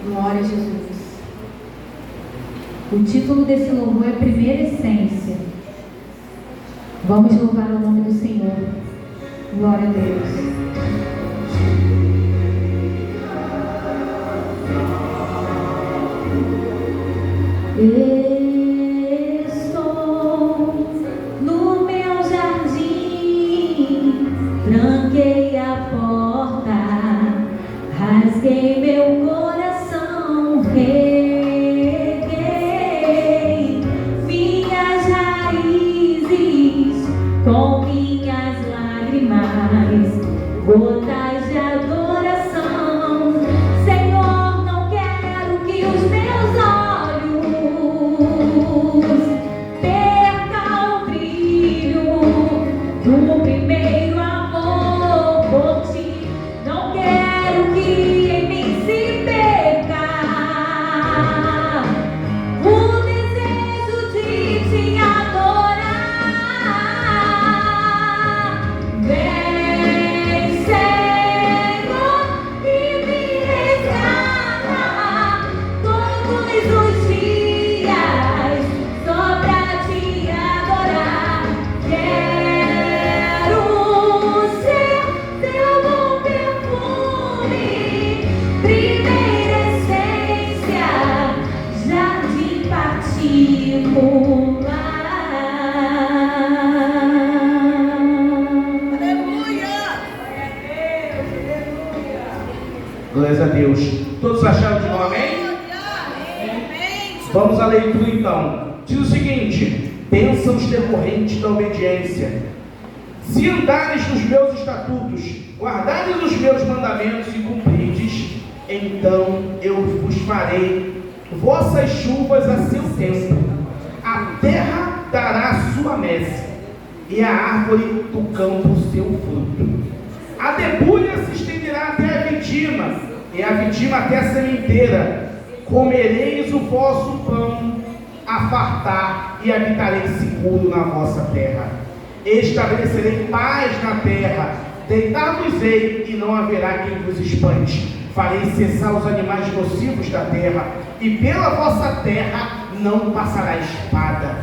Glória a Jesus. O título desse louvor é Primeira Essência. Vamos louvar o nome do Senhor. Glória a Deus. Estou no meu jardim, tranquei a porta, rasguei meu coração, reguei minhas raízes com minhas lágrimas, gotas de adoração. Senhor, não quero que os meus olhos percam o brilho do primeiro amor por ti. Não quero que em mim se perca o desejo de te adorar. Vem, Senhor, e me resgata todos os dias só pra te adorar. Quero ser teu bom perfume, primeira essência, jardim particular. Glórias a Deus. Todos acharam de novo, amém? Vamos à leitura então. Diz o seguinte: bênçãos decorrentes da obediência. Se andares nos meus estatutos, guardares os meus mandamentos e cumprirdes, então eu vos farei vossas chuvas a seu tempo. A terra dará sua messe, e a árvore do campo seu fruto. A debulha se estenderá até a vidima, e a vidima até a sementeira. Comereis o vosso pão a fartar, e habitareis seguro na vossa terra. Estabelecerei paz na terra, deitar-vos-ei, e não haverá quem vos espante. Farei cessar os animais nocivos da terra, e pela vossa terra não passará espada.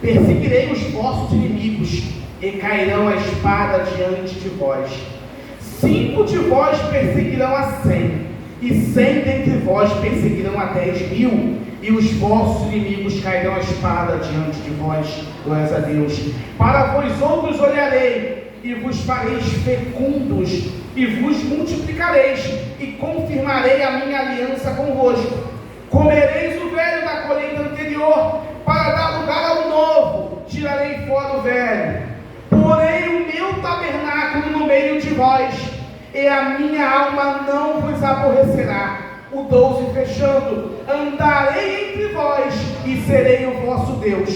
Perseguirei os vossos inimigos, e cairão a espada diante de vós. 5 de vós perseguirão a 100, e 100 dentre vós perseguirão a 10.000, e os vossos inimigos cairão a espada diante de vós. Glórias a Deus. Para vós outros olharei, e vos fareis fecundos, e vos multiplicareis, e confirmarei a minha aliança convosco. Comereis o velho da colheita anterior, para dar lugar ao novo. Tirarei fora o velho. Porém o meu tabernáculo no meio de vós, e a minha alma não vos aborrecerá. O 12 fechando: andarei entre vós, e serei o vosso Deus,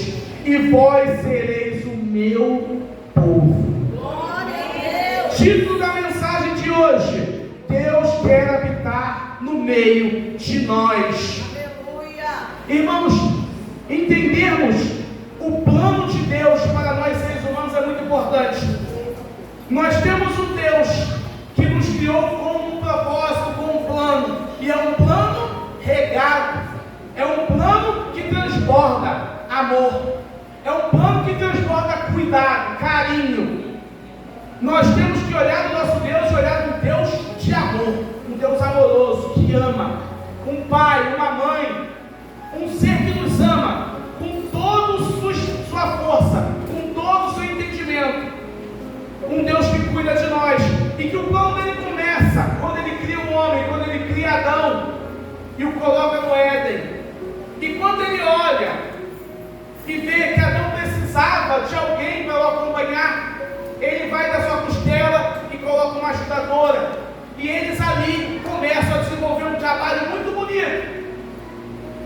e vós sereis o meu povo. Glória a Deus. Título da mensagem de hoje: Deus quer habitar no meio de nós. Aleluia. Irmãos, entendermos o plano de Deus para nós seres humanos é muito importante. Nós temos um Deus que nos criou com um propósito, com um plano, e é um plano regado, é um plano que transborda amor, é um plano que transborda cuidado, carinho. Nós temos que olhar no nosso Deus e olhar no Deus de amor, um Deus amoroso, que ama, um pai, uma mãe, um ser que nos ama com toda sua força, com todo o seu entendimento, um Deus que cuida de nós, e que o plano dele começa quando ele cria o homem, quando ele cria Adão e o coloca no Éden. E quando ele olha e vê que Adão precisava de alguém para o acompanhar, ele vai da sua costela e coloca uma ajudadora, e eles ali começam a desenvolver um trabalho muito bonito.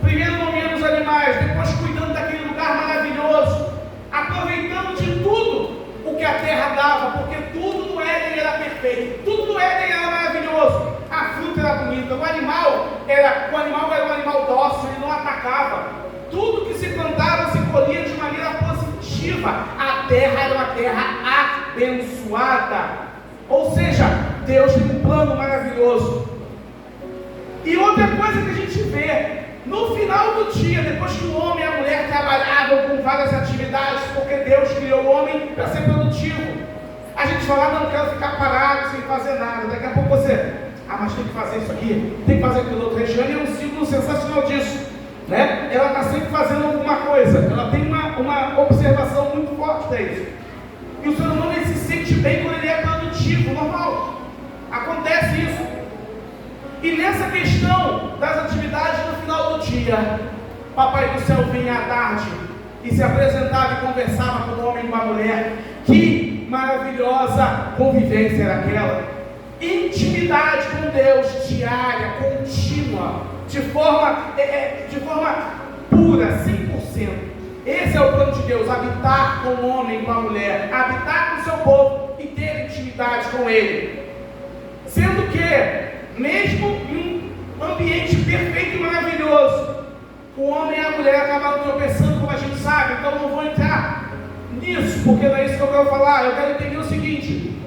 Primeiro nomeando os animais, depois cuidando daquele lugar maravilhoso, aproveitando de tudo o que a terra dava, porque tudo no Éden era perfeito, tudo no Éden era maravilhoso. A fruta era bonita, o animal era um animal dócil, ele não atacava. Tudo que se plantava se colhia de maneira positiva. A terra era uma terra abençoada. Ou seja, Deus tem um plano maravilhoso. E outra coisa que a gente vê, no final do dia, depois que o homem e a mulher trabalhavam com várias atividades, porque Deus criou o homem para ser produtivo, a gente fala, não quero ficar parado sem fazer nada. Daqui a pouco você, mas tem que fazer isso aqui, tem que fazer aquilo outro. Regiane é um símbolo sensacional disso, né? Ela está sempre fazendo alguma coisa, ela tem uma observação muito forte disso. E o ser humano ele se sente bem quando ele é produtivo, normal. Acontece isso. E nessa questão das atividades no final do dia, Papai do Céu vinha à tarde e se apresentava e conversava com o homem e com a mulher. Que maravilhosa convivência era aquela! Intimidade com Deus, diária, contínua, de forma pura, 100%. Esse é o plano de Deus, habitar com o homem e com a mulher, habitar com o seu povo e ter intimidade com ele. Sendo que, mesmo em um ambiente perfeito e maravilhoso, o homem e a mulher acabaram tropeçando, como a gente sabe. Então não vou entrar nisso, porque não é isso que eu quero falar. Eu quero entender o seguinte: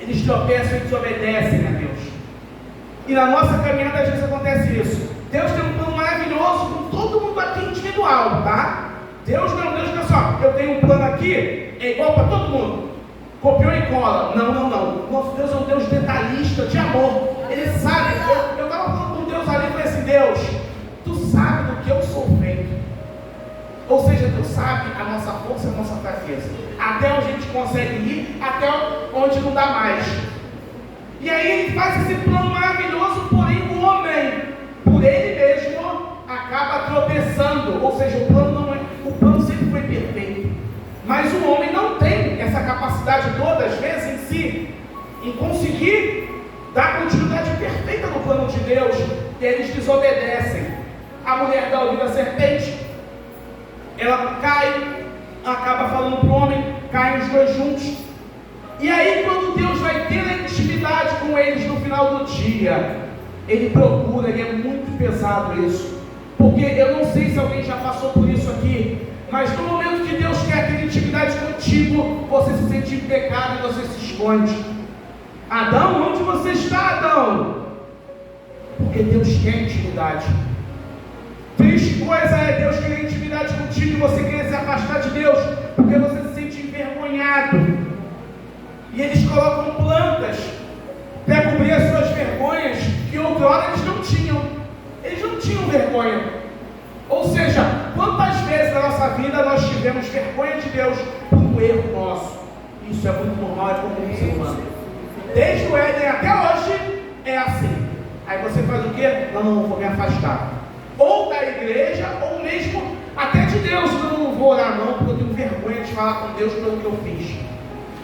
eles tropeçam e desobedecem a Deus. E na nossa caminhada às vezes acontece isso. Deus tem um plano maravilhoso com todo mundo aqui individual, tá? Deus não é um Deus que é só, eu tenho um plano aqui, é igual para todo mundo. Copiou e cola. Não. Nosso Deus é um Deus detalhista, de amor. Ele sabe. Eu estava falando com Deus ali e falei assim: Deus, tu sabe do que eu sou feito. Ou seja, tu sabe a nossa força e a nossa fraqueza. Até onde a gente consegue ir, até onde não dá mais. E aí ele faz esse plano maravilhoso, porém o homem, por ele mesmo, acaba tropeçando. Ou seja, o plano sempre foi perfeito. Mas o homem não tem essa capacidade toda, às vezes, em si, em conseguir dar continuidade perfeita no plano de Deus. E eles desobedecem. A mulher dá ouvido à serpente, ela cai, acaba falando para o homem, caem os dois juntos. E aí, quando Deus vai ter a intimidade com eles no final do dia, ele procura, e é muito pesado isso, porque eu não sei se alguém já passou por isso aqui, mas no momento que Deus quer ter intimidade contigo, você se sente em pecado e você se esconde. Adão, onde você está, Adão? Porque Deus quer intimidade. Triste coisa é Deus querer intimidade contigo e você querer se afastar de Deus, porque você se sente envergonhado. E eles colocam plantas para cobrir as suas vergonhas, que outrora eles não tinham. Eles não tinham vergonha. Ou seja, quantas vezes na nossa vida nós tivemos vergonha de Deus por um erro nosso? Isso é muito normal, é comum no ser humano. Desde o Éden até hoje é assim. Aí você faz o quê? Não, vou me afastar. Ou da igreja, ou mesmo até de Deus. Não vou orar não, porque eu tenho vergonha de falar com Deus pelo que eu fiz.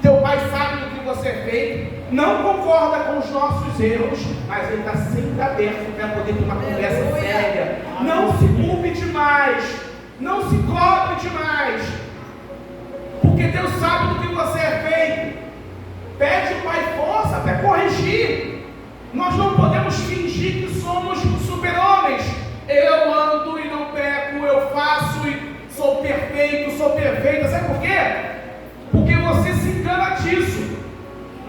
Teu pai sabe do que você fez, não concorda com os nossos erros, mas ele está sempre aberto para poder ter uma conversa séria. Não se culpe demais, não se cobre demais, porque Deus sabe do que você é feito. Pede ao Pai força para corrigir. Nós não podemos fingir que somos super-homens. Eu ando e não peco, eu faço e sou perfeito, sou perfeita. Sabe por quê? Porque você se engana disso.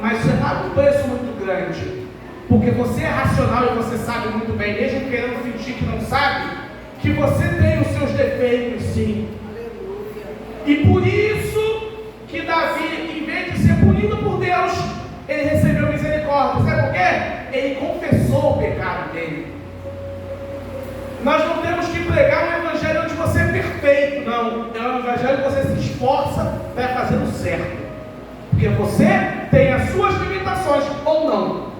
Mas você paga um preço muito grande. Porque você é racional e você sabe muito bem, mesmo querendo fingir que não sabe, que você tem os seus defeitos, sim. E por isso que Davi, em vez de ser punido por Deus, ele recebeu misericórdia. Sabe por quê? Ele confessou o pecado dele. Nós não temos que pregar um evangelho onde você é perfeito, não. É um evangelho que você se esforça para fazer o certo. Porque você tem as suas limitações, ou não.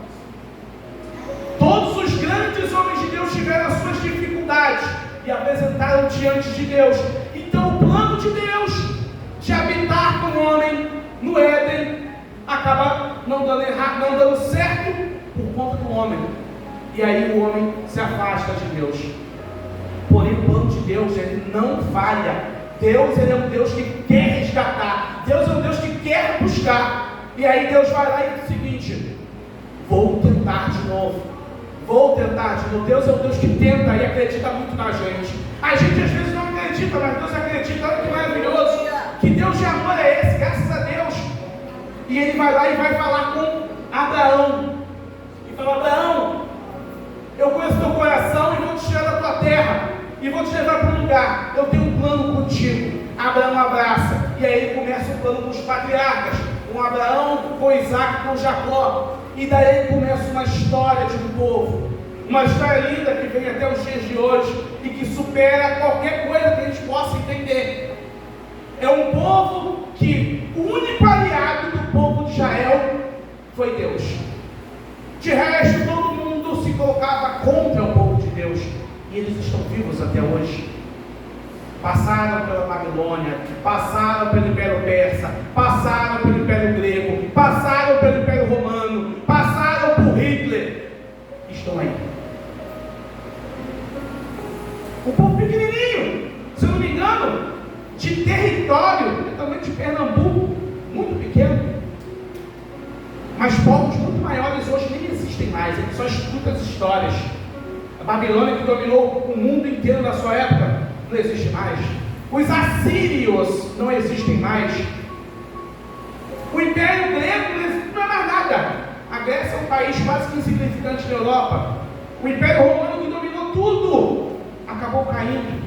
Todos os grandes homens de Deus tiveram as suas dificuldades e apresentaram diante de Deus. Então o plano de Deus de habitar com o homem no Éden acaba não dando errado, não dando certo por conta do homem. E aí o homem se afasta de Deus. Porém o plano de Deus, ele não falha. Deus, ele é um Deus que quer resgatar. Deus é um Deus que quer buscar. E aí Deus vai lá e diz o seguinte: vou tentar de novo. Vou tentar de novo. Deus é um Deus que tenta e acredita muito na gente. A gente às vezes não acredita, mas Deus acredita. Olha que maravilhoso. Que Deus de amor é esse, graças a Deus. E ele vai lá e vai falar com Abraão. E fala: Abraão, eu conheço teu coração e vou te tirar da tua terra e vou te levar para um lugar. Eu tenho um plano contigo. Abraão abraça, e aí começa o plano dos patriarcas, com Abraão, com Isaac, com Jacó, e daí começa uma história de um povo, uma história linda que vem até os dias de hoje e que supera qualquer coisa que a gente possa entender. É um povo que o único aliado do povo de Israel foi Deus. De resto, todo mundo se colocava contra o povo de Deus, e eles estão vivos até hoje. Passaram pela Babilônia, passaram pelo Império Persa, passaram pelo Império Grego, passaram pelo Império Romano, passaram por Hitler, estão aí. Um povo pequenininho, se eu não me engano, de território, também de Pernambuco, muito pequeno, mas povos muito maiores hoje nem existem mais, a gente só escuta as histórias. A Babilônia, que dominou o mundo inteiro na sua época, não existe mais. Os assírios não existem mais. O Império Grego não é mais nada. A Grécia é um país quase que insignificante na Europa. O Império Romano, que dominou tudo, acabou caindo.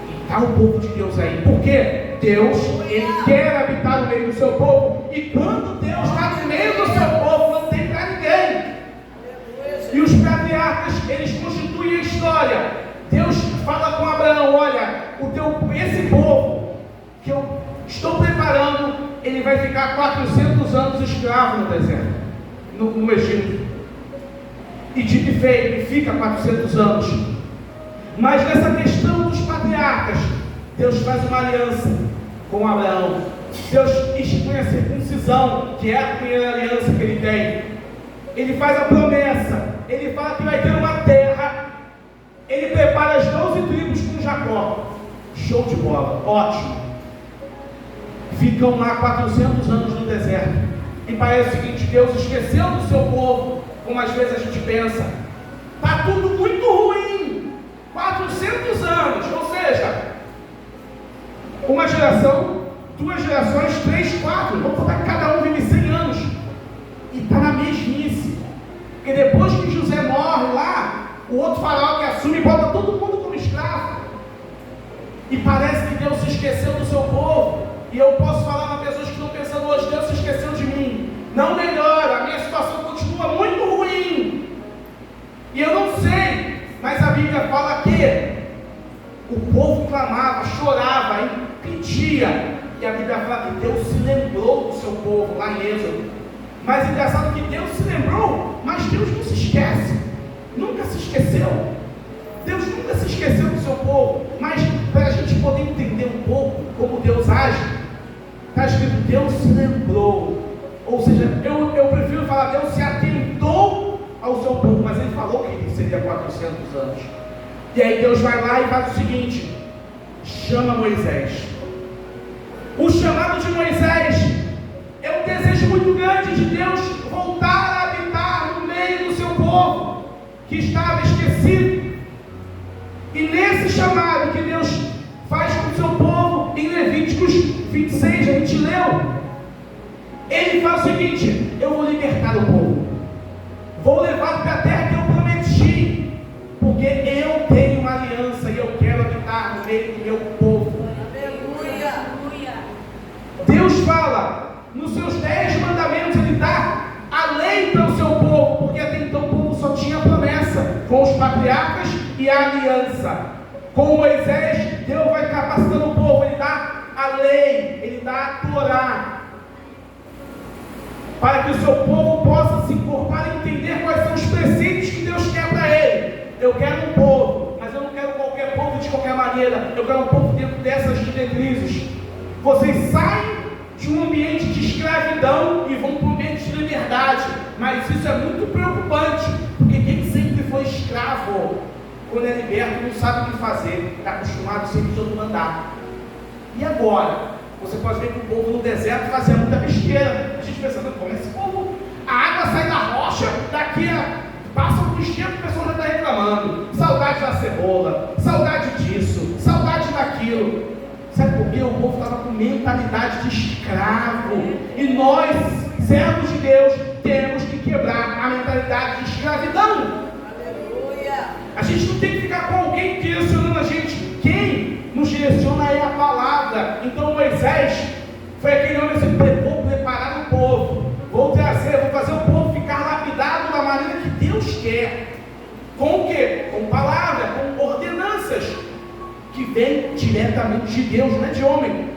E está o povo de Deus aí. Por quê? Deus, Ele quer habitar no meio do seu povo. E quando Deus está no meio do seu povo, não tem para ninguém. E os patriarcas, eles constituem a história. Deus fala com Abraão: olha, esse povo que eu estou preparando, ele vai ficar 400 anos escravo no deserto, no Egito. E dito e feito, ele fica 400 anos. Mas nessa questão dos patriarcas, Deus faz uma aliança com Abraão. Deus institui a circuncisão, que é a primeira aliança que ele tem. Ele faz a promessa, ele fala que vai ter uma terra. Ele prepara as 12 tribos com Jacó. Show de bola, ótimo. Ficam lá 400 anos no deserto. E parece o seguinte: Deus esqueceu do seu povo, como às vezes a gente pensa. Está tudo muito ruim. 400 anos, ou seja, uma geração, 2 gerações, 3, 4. Vamos botar que cada um vive 100 anos. E está na mesmice. Porque depois que José morre lá, o outro faraó que assume e bota todo mundo como escravo. E parece que Deus se esqueceu do seu povo. E eu posso falar para pessoas que estão pensando hoje: Deus se esqueceu de mim. Não melhora, a minha situação continua muito ruim. E eu não sei, mas a Bíblia fala que o povo clamava, chorava, pedia. E a Bíblia fala que Deus se lembrou do seu povo lá em Êxodo. Mas é engraçado que Deus se lembrou, mas Deus não se esquece. Nunca se esqueceu. Deus nunca se esqueceu do seu povo. Mas para a gente poder entender um pouco como Deus age, está escrito: Deus se lembrou. Ou seja, eu prefiro falar: Deus se atentou ao seu povo. Mas ele falou que seria 400 anos. E aí Deus vai lá e faz o seguinte: chama Moisés. O chamado de Moisés é um desejo muito grande de Deus voltar a habitar no meio do seu povo, que estava esquecido. E nesse chamado que Deus faz com o seu povo, em Levíticos 26, a gente leu, ele faz o seguinte: eu vou libertar o povo, vou levar para a terra que eu prometi, porque eu tenho uma aliança e eu quero habitar no meio do meu povo. Deus fala nos seus 10 mandamentos, ele dá a lei para o seu povo, porque até então o povo só tinha promessa com os patriarcas e a aliança. Com Moisés, Deus vai capacitando o povo, ele dá a lei, ele dá a Torá, para que o seu povo possa se encorpar e entender quais são os preceitos que Deus quer para ele. Eu quero um povo, mas eu não quero qualquer povo de qualquer maneira, eu quero um povo dentro dessas diretrizes. Vocês saem de um ambiente de escravidão e vão para um ambiente de liberdade, mas isso é muito preocupante, porque quem sempre foi escravo, quando é liberto, não sabe o que fazer, está acostumado sempre de outro mandar. E agora? Você pode ver que o povo no deserto fazia muita besteira. A gente pensando: como esse povo, a água sai da rocha, daqui passa alguns tempos, o pessoal já está reclamando, saudade da cebola, saudade disso, saudade daquilo. Sabe por quê? O povo estava com mentalidade de escravo. E nós, servos de Deus, temos que quebrar a mentalidade de escravidão. A gente não tem que ficar com alguém direcionando a gente. Quem nos direciona é a palavra. Então Moisés foi aquele homem assim: vou preparar o povo, vou fazer o povo ficar lapidado da maneira que Deus quer. Com o quê? Com palavra, com ordenanças que vêm diretamente de Deus, não é de homem.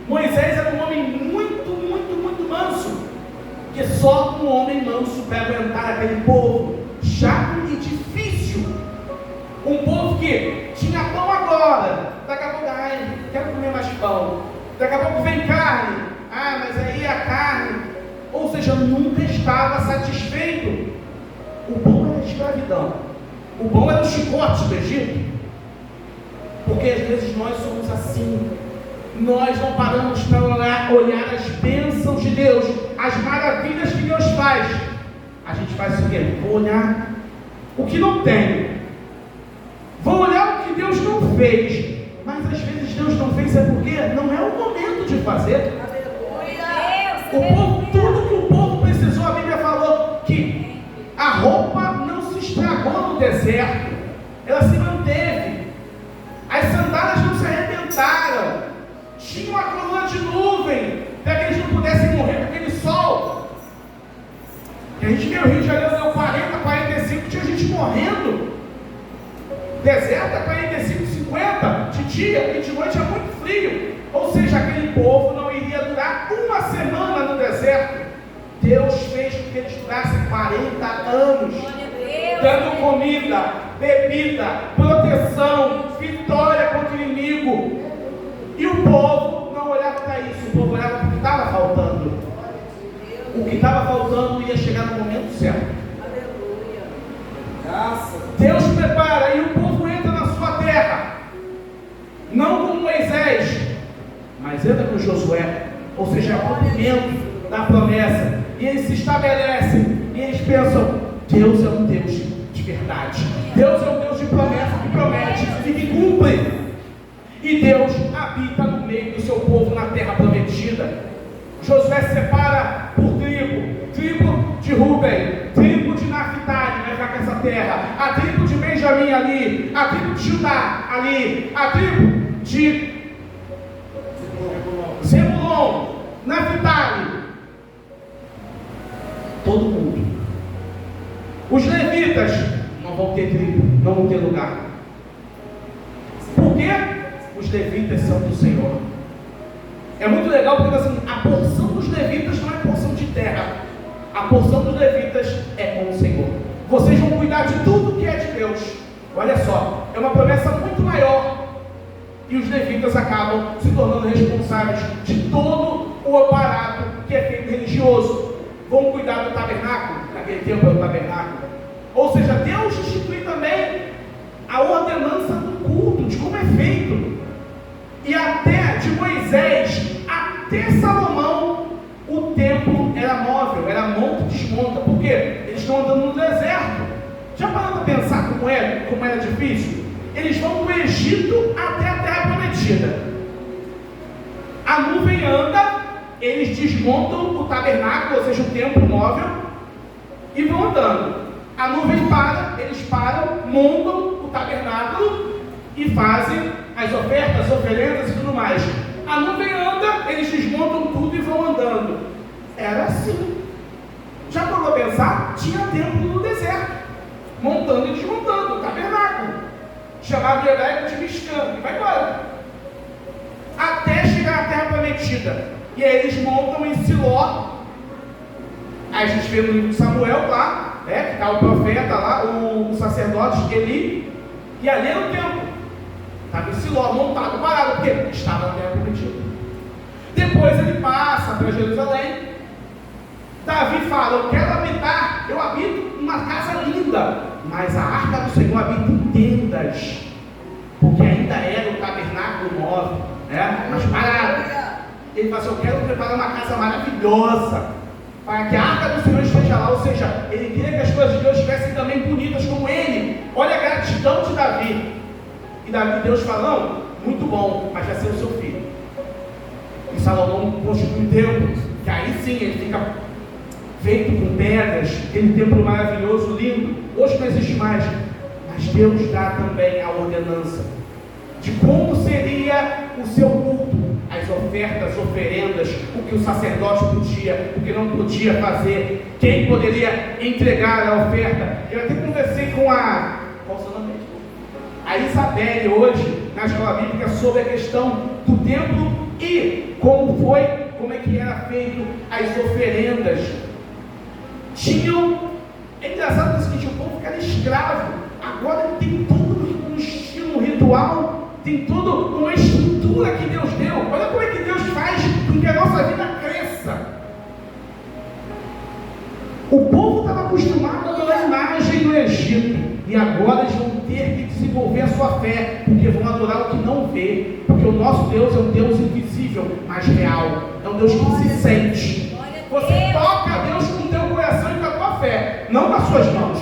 Moisés era um homem muito manso, porque só um homem manso para aguentar aquele povo chato e difícil. Um povo que tinha pão agora, daqui a pouco, quero comer mais pão, daqui a pouco vem carne, mas aí a carne, ou seja, nunca estava satisfeito. O bom era a escravidão, o bom era o chicote do Egito, porque às vezes nós somos assim. Nós não paramos para olhar as bênçãos de Deus, as maravilhas que Deus faz. A gente faz o quê? Vou olhar o que não tem, vou olhar o que Deus não fez. Mas às vezes Deus não fez porque não é o momento de fazer. O povo, tudo que o povo precisou, a Bíblia falou que a roupa não se estragou no deserto, ela se manteve. As sandálias não se arrebentaram. Tinha uma coluna de nuvem para que eles não pudessem morrer com aquele sol. E a gente vê o Rio de Janeiro, deu 40, 45, tinha gente morrendo. Deserto é 45, 50 de dia, e de noite é muito frio. Ou seja, aquele povo não iria durar uma semana no deserto. Deus fez com que eles durassem 40 anos, dando comida, bebida, proteção, vitória contra o inimigo. E o povo não olhava para isso, o povo olhava para o que estava faltando. O que estava faltando ia chegar no momento certo. Deus prepara e o povo entra na sua terra, não com Moisés, mas entra com Josué, ou seja, é o cumprimento da promessa. E eles se estabelecem e eles pensam: Deus é um Deus de verdade, Deus é um Deus de promessa, que promete e que cumpre. E Deus habita no meio do seu povo na terra prometida. Josué separa por tribo de Rúben, tribo de Naphtali, vai ficar com essa terra, a tribo de Benjamim ali, a tribo de Judá ali, a tribo de Zebulon, Naphtali, todo mundo. Os levitas não vão ter tribo, não vão ter lugar. Por quê? Os levitas são do Senhor. É muito legal porque assim, a porção dos levitas não é porção de terra. A porção dos levitas é com o Senhor. Vocês vão cuidar de tudo que é de Deus. Olha só, é uma promessa muito maior. E os levitas acabam se tornando responsáveis de todo o aparato que é feito religioso. Vão cuidar do tabernáculo, naquele tempo era o tabernáculo. Ou seja, Deus institui também a ordenança do culto, de como é feito. E até de Moisés até Salomão, o templo era móvel, era monta e desmonta. Por quê? Eles estão andando no deserto. Já parou para pensar como era difícil? Eles vão do Egito até a terra prometida. A nuvem anda, eles desmontam o tabernáculo, ou seja, o templo móvel, e vão andando. A nuvem para, eles param, montam o tabernáculo e fazem as ofertas, as oferendas e tudo mais. A nuvem anda, eles desmontam tudo e vão andando. Era assim. Já parou para pensar? Tinha templo no deserto, montando e desmontando o tabernáculo, chamado em hebraico de Mishkan, e vai embora, até chegar à terra prometida. E aí eles montam em Siló. Aí a gente vê no livro de Samuel lá, que está o profeta lá, o sacerdote Eli, e ali era o templo. Estava em Siló, montado, parado, porque estava na terra prometida. Depois ele passa para Jerusalém. Davi fala: eu quero habitar, eu habito numa casa linda, mas a arca do Senhor habita em tendas, porque ainda era o tabernáculo móvel, mas parado. Ele fala assim: eu quero preparar uma casa maravilhosa, para que a arca do Senhor esteja lá. Ou seja, ele queria que as coisas de Deus estivessem também bonitas como ele. Olha a gratidão de Davi. E Davi, Deus fala: não, muito bom, mas vai ser o seu filho. E Salomão constitui um templo, que aí sim ele fica feito com pedras, aquele templo maravilhoso, lindo. Hoje não existe mais, mas Deus dá também a ordenança de como seria o seu culto, as ofertas, oferendas, o que o sacerdote podia, o que não podia fazer, quem poderia entregar a oferta. Eu até conversei com qual o seu nome? A Isabelle hoje, na escola bíblica, sobre a questão do templo e como é que era feito as oferendas. É engraçado o seguinte, o povo era escravo, agora tem todo um estilo, um ritual, tem toda uma estrutura que Deus deu. Olha como é que Deus faz com que a nossa vida cresça. O povo estava acostumado a adorar a imagem no Egito, e agora eles vão ter que desenvolver a sua fé, porque vão adorar o que não vê, porque o nosso Deus é um Deus invisível, mas real, é um Deus que se sente. Você toca a Deus com o teu coração e com a tua fé, não com as suas mãos.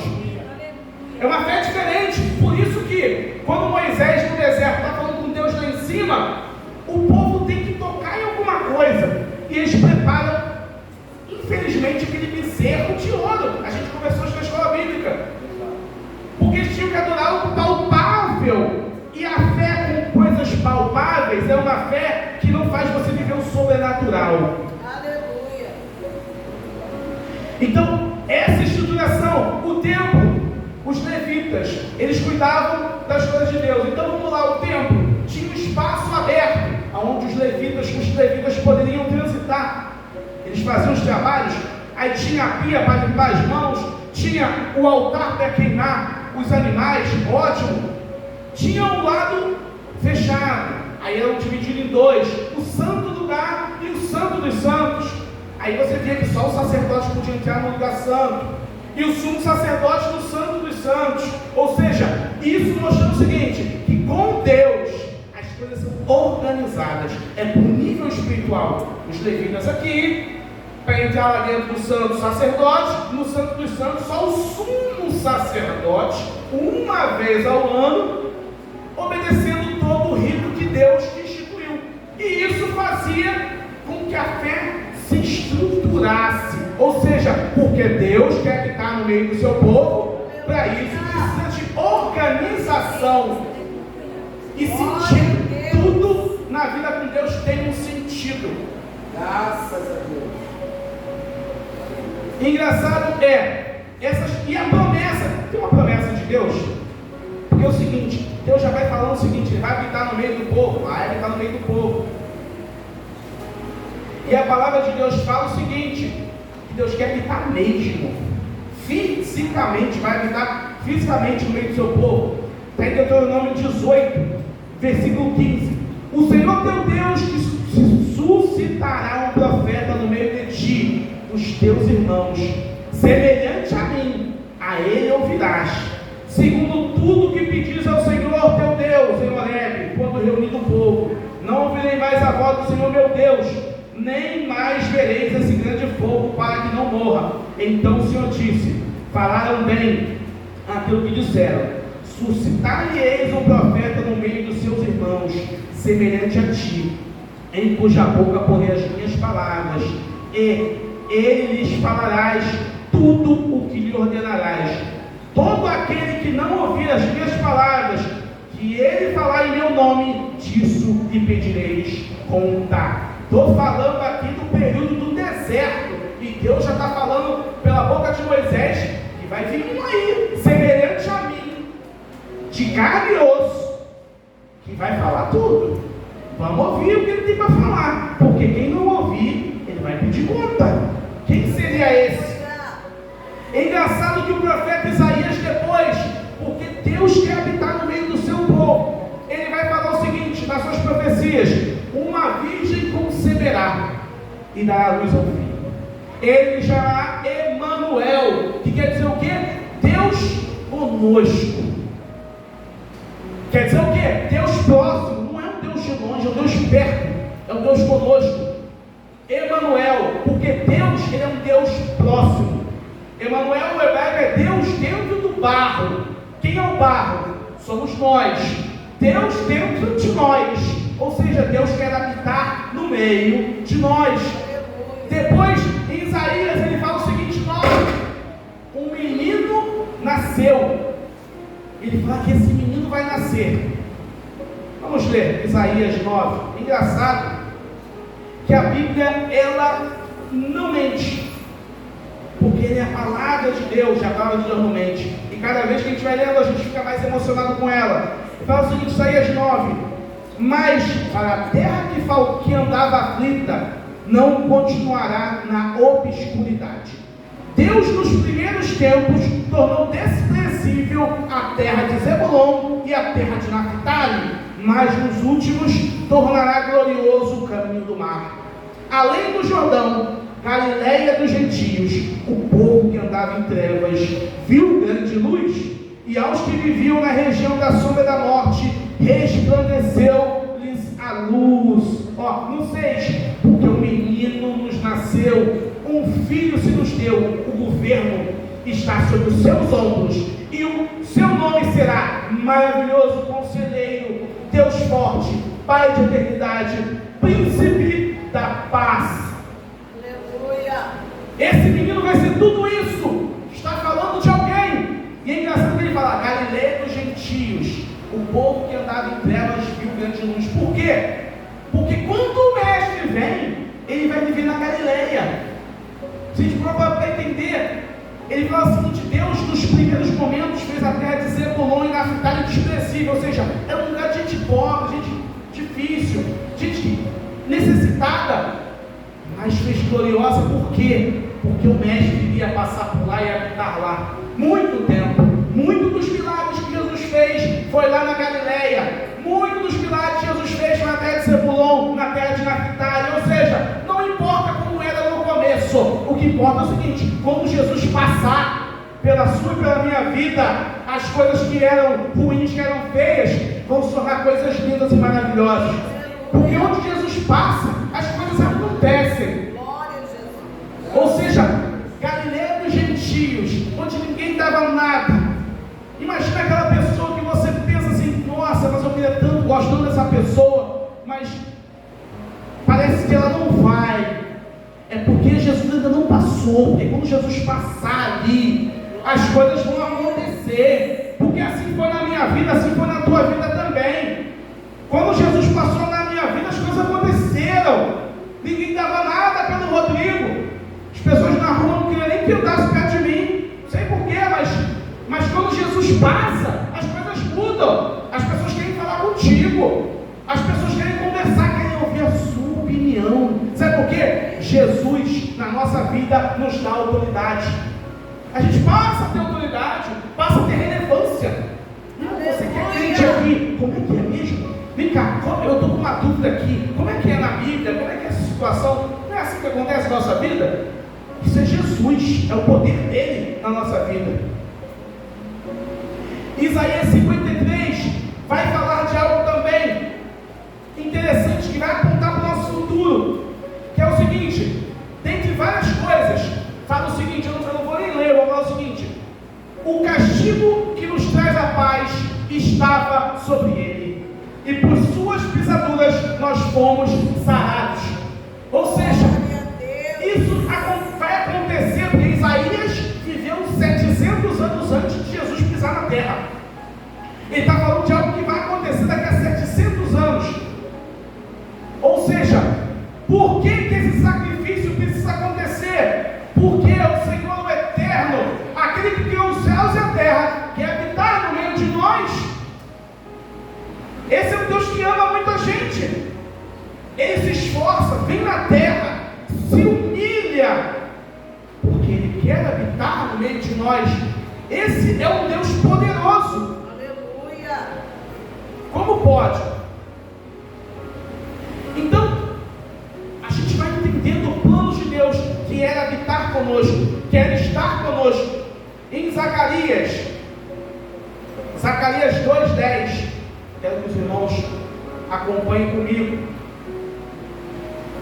É uma fé diferente. Por isso que quando Moisés no deserto está falando com Deus lá em cima, o povo tem que tocar em alguma coisa, e eles preparam, infelizmente, aquele bezerro de ouro. A gente conversou isso na escola bíblica, porque eles tinham que adorar o palpável, e a fé com coisas palpáveis é uma fé que não faz você viver o sobrenatural. Aleluia. Então, essa estruturação, o templo, os levitas, eles cuidavam das coisas de Deus. Então vamos lá, o templo tinha um espaço aberto, onde os levitas poderiam transitar. Eles faziam os trabalhos, aí tinha a pia para limpar as mãos, tinha o altar para queimar os animais, ótimo. Tinha um lado fechado, aí eram divididos em dois, o santo lugar e o santo dos santos. Aí você vê que só o sacerdote podia entrar no lugar santo, e o sumo sacerdote no santo dos santos. Ou seja, isso mostrando o seguinte, que com Deus as coisas são organizadas, é por nível espiritual. Os levitas aqui, para entrar lá dentro do santo sacerdote, no santo dos santos, só o sumo sacerdote, uma vez ao ano, obedecendo todo o rito que Deus instituiu. E isso fazia com que a fé se estruturasse, ou seja, porque Deus quer habitar no meio do seu povo, para isso precisa de organização, e sentir tudo na vida com Deus tem um sentido. Graças a Deus. Engraçado e a promessa, tem uma promessa de Deus, porque é o seguinte, Deus já vai falando o seguinte, ele vai habitar no meio do povo, vai habitar no meio do povo. E a palavra de Deus fala o seguinte, que Deus quer habitar mesmo, fisicamente, vai habitar fisicamente no meio do seu povo. Está em Deuteronômio 18, versículo 15. O Senhor teu Deus te suscitará um profeta no meio de ti, dos teus irmãos, semelhante a mim, a ele ouvirás, segundo tudo que pedis ao Senhor teu Deus, em Horebe, quando reunido o povo. Não ouvirei mais a voz do Senhor meu Deus, nem mais vereis esse grande fogo, para que não morra. Então o Senhor disse, falaram bem aquilo que disseram, suscitar-lhe-eis um profeta no meio dos seus irmãos, semelhante a ti, em cuja boca porei as minhas palavras, e ele lhes falarás tudo o que lhe ordenarás. Todo aquele que não ouvir as minhas palavras, que ele falar em meu nome, disso lhe pedireis conta. Estou falando aqui do período do deserto, e Deus já está falando pela boca de Moisés, que vai vir um aí, semelhante a mim, de carne e osso, que vai falar tudo. Vamos ouvir o que ele tem para falar, porque quem não ouvir, ele vai pedir conta. Quem seria esse? É engraçado que o profeta Isaías depois, porque Deus quer habitar no meio do seu povo, ele vai falar o seguinte, nas suas profecias, uma virgem conceberá e dará a luz ao filho. Ele chamará Emanuel, que quer dizer o quê? Deus conosco. Quer dizer o quê? Deus próximo, não é um Deus de longe, é um Deus perto, é um Deus conosco. Emanuel, porque Deus, ele é um Deus próximo. Emanuel, o hebraico, é Deus dentro do barro. Quem é o barro? Somos nós. Deus dentro de nós. Ou seja, Deus quer habitar no meio de nós. Depois, em Isaías, ele fala o seguinte, um menino nasceu. ele fala que esse menino vai nascer. Vamos ler Isaías 9. Engraçado que a Bíblia, ela não mente, porque ele é a palavra de Deus, a palavra de Deus não mente. E cada vez que a gente vai lendo, a gente fica mais emocionado com ela. Fala o seguinte, Isaías 9: mas para a terra que andava aflita, não continuará na obscuridade. Deus, nos primeiros tempos, tornou desprezível a terra de Zebulon e a terra de Naphtali, mas nos últimos tornará glorioso o caminho do mar. Além do Jordão, Galileia dos gentios, o povo que andava em trevas viu grande luz, e aos que viviam na região da sombra da morte, resplandeceu-lhes a luz. No 6, porque um menino nos nasceu, um filho se nos deu, o governo está sobre os seus ombros, e o seu nome será Maravilhoso Conselheiro, Deus Forte, Pai de Eternidade, Príncipe da Paz. Aleluia. Esse menino vai ser tudo isso. Está falando de alguém. E é engraçado que ele fala, Galileia dos gentios, o povo que andava em trevas viu grande luz. Por quê? Porque quando o mestre vem, ele vai viver na Galileia. Se a gente provar entender, ele fala o seguinte: Deus nos primeiros momentos fez a terra de Zebulon e Naphtali desprezível, ou seja, era um lugar de gente pobre, gente difícil, gente necessitada, mas fez gloriosa. Por quê? Porque o mestre iria passar por lá e habitar lá muito tempo. Muito dos milagres que Jesus fez foi lá na Galileia. Muito dos milagres que Jesus fez na terra de Zebulon, na terra de Naphtali. Ou seja, não importa como era no começo, o que importa é o seguinte: quando Jesus passar pela sua e pela minha vida, as coisas que eram ruins, que eram feias, vão se tornar coisas lindas e maravilhosas. Porque onde Jesus passa, as coisas acontecem. Glória a Jesus. Ou seja, Galileia dos gentios, onde ninguém dava nada. Imagina aquela pessoa que você pensa assim: nossa, mas eu queria tanto, gosto tanto dessa pessoa, mas parece que ela não vai. É porque Jesus ainda não passou. Porque quando Jesus passar ali, as coisas vão acontecer. Porque assim foi na minha vida, assim foi na tua vida também. Quando Jesus passou na minha vida, as coisas aconteceram. Ninguém dava nada pelo Rodrigo. As pessoas na rua não queriam nem que andasse perto de mim. Não sei porquê, mas quando Jesus passa, as coisas mudam. As pessoas querem falar contigo. As pessoas querem conversar, querem ouvir a sua opinião. Sabe por quê? Jesus, na nossa vida, nos dá autoridade. A gente passa a ter autoridade, passa a ter relevância. Você que é crente aqui, como é que é mesmo? Vem cá, eu estou com uma dúvida aqui. Como é que é na Bíblia? Como é que é essa situação? Não é assim que acontece na nossa vida? Isso é Jesus, é o poder dele na nossa vida. Isaías 53 vai falar de algo também interessante, que vai apontar para o nosso futuro, que é o seguinte: dentre várias coisas, fala o seguinte, eu não vou nem ler, eu vou falar o seguinte: o castigo que nos traz a paz estava sobre ele, e por suas pisaduras nós fomos sarados. Ou seja, isso vai acontecer porque Isaías viveu 700 anos antes de Jesus pisar na terra. Ele está falando de algo que vai acontecer daqui a 700 anos. Ou seja, por que esse sacrifício precisa acontecer? Porque o Senhor, o Eterno, aquele que criou os céus e a terra, quer habitar no meio de nós. Esse é um Deus que ama muita gente. Ele se esforça, vem na terra, se humilha, porque Ele quer habitar no meio de nós. Esse é um Deus poderoso. Aleluia. Como pode? Então, a gente vai entendendo o plano de Deus, que era habitar conosco, que era estar conosco. Em Zacarias 2:10, quero que os irmãos acompanhem comigo,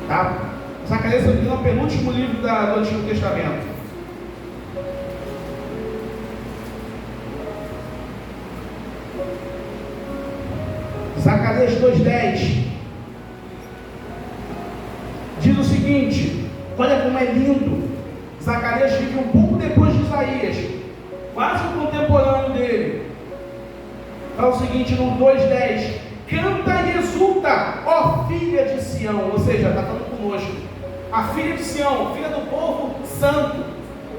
tá? Zacarias é o penúltimo livro do Antigo Testamento. Zacarias 2:10 diz o seguinte: olha como é lindo. Zacarias vive um pouco depois de Isaías, quase o contemporâneo dele. fala o seguinte no 2:10: canta e exulta, ó filha de Sião. Ou seja, está falando conosco. A filha de Sião, filha do povo santo.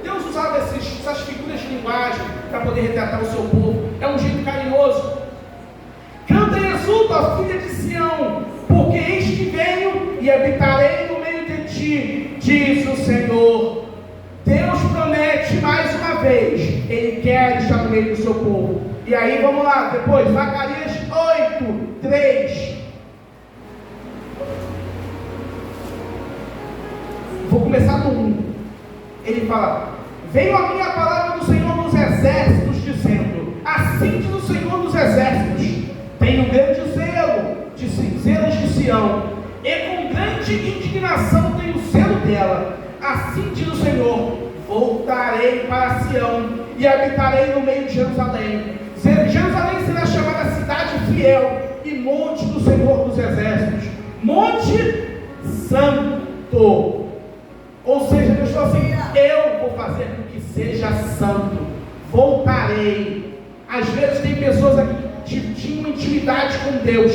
Deus usava essas figuras de linguagem para poder retratar o seu povo. É um jeito carinhoso. Canta e exulta, ó filha de Sião, porque eis que venho e habitarei no meio de ti, diz o Senhor. Deus promete mais uma vez, Ele quer estar no meio do seu povo. E aí vamos lá, depois, Zacarias 8:3. Vou começar do 1. Ele fala: veio a minha palavra do Senhor dos Exércitos, dizendo: assim diz o Senhor dos Exércitos, tenho grande zelo de Sião, e com grande indignação tenho zelo dela. Assim diz o Senhor: voltarei para Sião e habitarei no meio de Jerusalém. Jerusalém será chamada cidade fiel e monte do Senhor dos Exércitos, monte santo. Ou seja, Deus falou assim: eu vou fazer com que seja santo, voltarei. Às vezes tem pessoas aqui que tinham intimidade com Deus,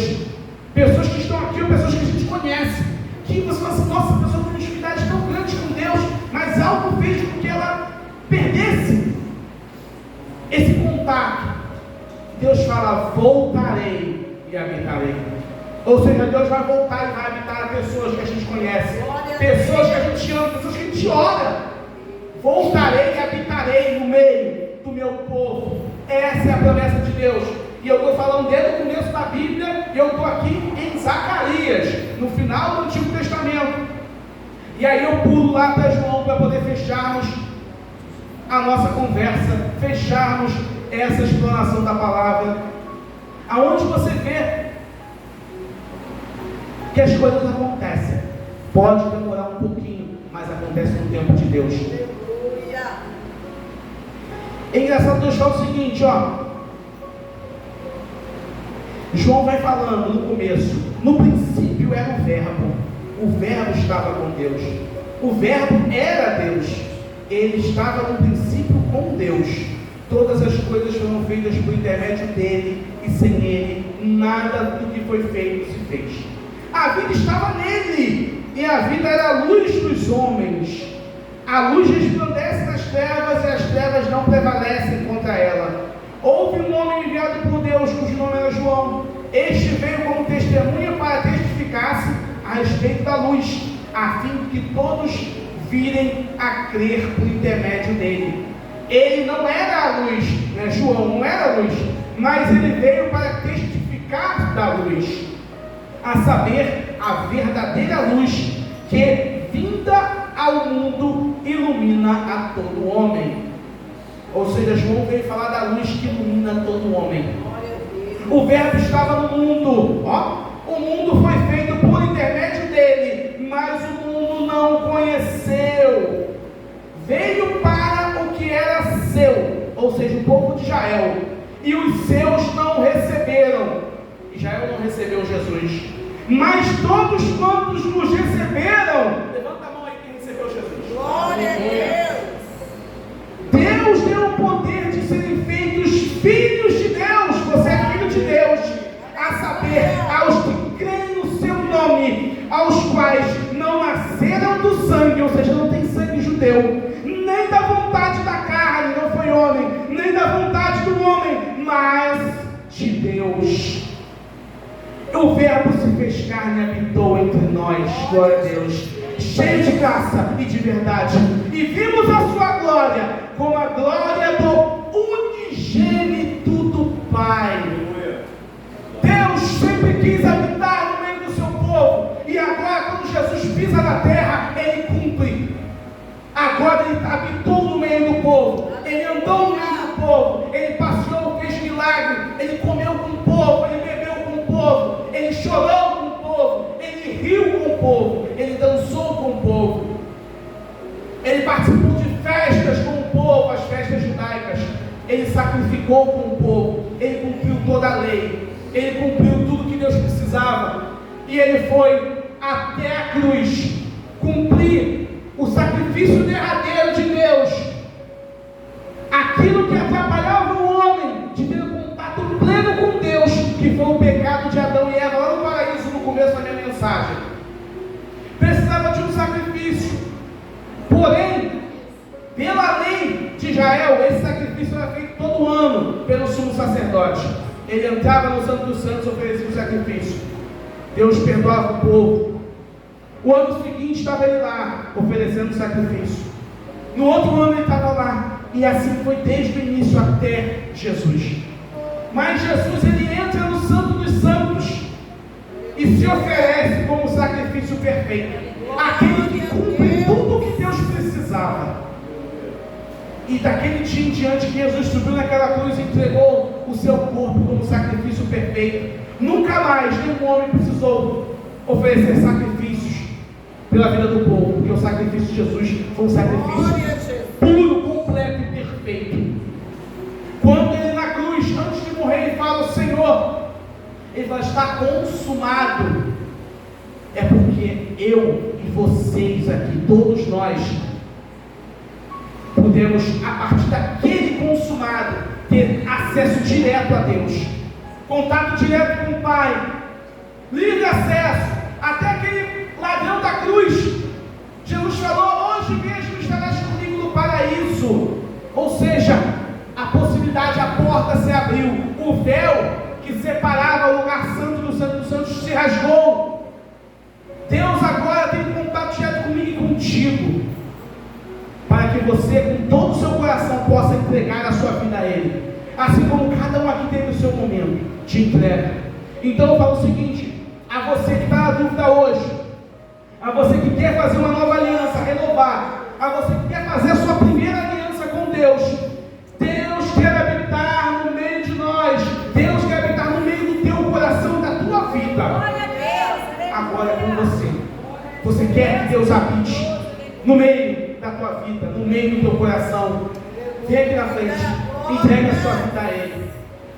pessoas que estão aqui, ou pessoas que a gente conhece, que você fala assim: nossa, a pessoa tem uma intimidade tão grande com Deus, mas algo fez com que ela perdesse esse contato. Deus fala: voltarei e habitarei. Ou seja, Deus vai voltar e vai habitar pessoas que a gente conhece, pessoas que a gente ama, pessoas que a gente ora. Voltarei e habitarei no meio do meu povo. Essa é a promessa de Deus. E eu estou falando desde o começo da Bíblia, e eu estou aqui em Zacarias, no final do Antigo Testamento. E aí eu pulo lá para João para poder fecharmos a nossa conversa, fecharmos essa explanação da palavra, aonde você vê que as coisas acontecem. Pode demorar um pouquinho, mas acontece no tempo de Deus. É engraçado, Deus fala o seguinte, ó. João vai falando no começo: no princípio era o verbo estava com Deus, o verbo era Deus, ele estava no princípio com Deus. Todas as coisas foram feitas por intermédio dele, e sem ele nada do que foi feito se fez. A vida estava nele, e a vida era a luz dos homens. A luz resplandece nas trevas, e as trevas não prevalecem contra ela. Houve um homem enviado por Deus, cujo nome era João. Este veio como testemunha para testificar-se a respeito da luz, a fim de que todos virem a crer por intermédio dele. Ele não era a luz, né? João não era a luz, mas ele veio para testificar da luz, a saber, a verdadeira luz, que, vinda ao mundo, ilumina a todo homem. Ou seja, João veio falar da luz que ilumina todo homem. O verbo estava no mundo, ó. O mundo foi feito por intermédio dele, mas o mundo não o conheceu. Veio para o que era seu, ou seja, o povo de Israel, e os seus não o receberam. Israel não recebeu Jesus, mas todos quantos nos receberam, levanta a mão aí quem recebeu Jesus. Glória a Deus. Deus deu o poder de serem feitos filhos de Deus. Você é filho de Deus, a saber, aos que creem no seu nome, aos quais não nasceram do sangue, ou seja, não tem sangue judeu, nem da vontade da carne, não foi homem, nem da vontade do homem, mas de Deus. O verbo se fez carne e habitou entre nós, glória a Deus, cheio de graça e de verdade, e vimos a sua glória, como a glória do unigênito do Pai. Deus sempre quis habitar no meio do seu povo, e agora quando Jesus pisa na terra, Ele cumpre. Agora Ele habitou no meio do povo, Ele andou no meio do povo, Ele passeou, fez milagre, Ele comeu com o povo, Ele bebeu com o povo, Ele chorou com o povo, Ele riu com o povo, Ele dançou com o povo, Ele participou de festas com o povo, as festas judaicas, Ele sacrificou com o povo, Ele cumpriu toda a lei, Ele cumpriu tudo que Deus precisava, e Ele foi até a cruz cumprir o sacrifício derradeiro de Deus, aquilo que atrapalhava o homem de ter contato pleno com que foi o pecado de Adão e Eva lá no paraíso, no começo da minha mensagem. Precisava de um sacrifício. Porém, pela lei de Israel, esse sacrifício era feito todo ano pelo sumo sacerdote. Ele entrava no Santo dos Santos e oferecia o sacrifício. Deus perdoava o povo. O ano seguinte estava ele lá, oferecendo o sacrifício. No outro ano ele estava lá. E assim foi desde o início até Jesus. Mas Jesus, ele entra no Santo dos Santos e se oferece como sacrifício perfeito. Aquele que cumpre tudo o que Deus precisava. E daquele dia em diante que Jesus subiu naquela cruz e entregou o seu corpo como sacrifício perfeito, nunca mais nenhum homem precisou oferecer sacrifícios pela vida do povo, porque o sacrifício de Jesus foi um sacrifício puro, completo e perfeito. Quando ele na cruz, antes de morrer, ele fala: Senhor, ele vai estar consumado. É porque eu e vocês aqui, todos nós, podemos, a partir daquele consumado, ter acesso direto a Deus, contato direto com o Pai, livre acesso. Até aquele ladrão da cruz, Jesus falou: hoje mesmo estarás comigo no paraíso. Ou seja, a possibilidade, a porta se abriu, o véu que separava o lugar santo do Santo dos Santos se rasgou. Deus agora tem contato direto comigo e contigo, para que você, com todo o seu coração, possa entregar a sua vida a Ele, assim como cada um aqui teve o seu momento de entrega. Então eu falo o seguinte: a você que está na dúvida hoje, a você que quer fazer uma nova aliança, renovar, a você que quer fazer a sua primeira aliança com Deus, Deus quer habitar no meio de nós, Deus quer habitar no meio do teu coração, da tua vida. Agora é com você. Você quer que Deus habite no meio da tua vida, no meio do teu coração? Vem aqui na frente, entregue a sua vida a Ele,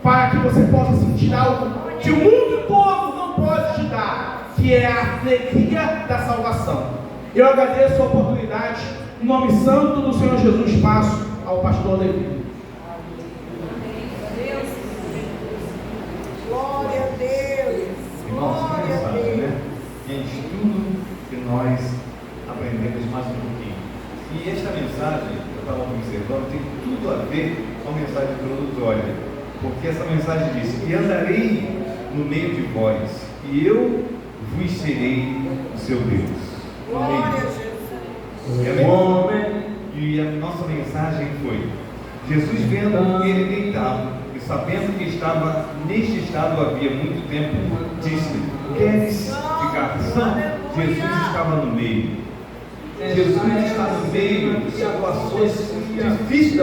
para que você possa sentir algo que o mundo todo não pode te dar, que é a alegria da salvação. Eu agradeço a oportunidade, em nome santo do Senhor Jesus, passo ao pastor Levi. Glória a Deus. Glória a Deus. Né? Gente, tudo que nós aprendemos mais um pouquinho. E esta mensagem, eu estava observando, tem tudo a ver com a mensagem introdutória. Porque essa mensagem diz: e andarei no meio de vós, e eu vos serei o seu Deus. Glória a Jesus. E a nossa mensagem foi: Jesus vendo ele deitado, e sabendo que estava neste estado havia muito tempo, disse: queres ficar são? Jesus estava no meio. Jesus está no meio de situações difíceis da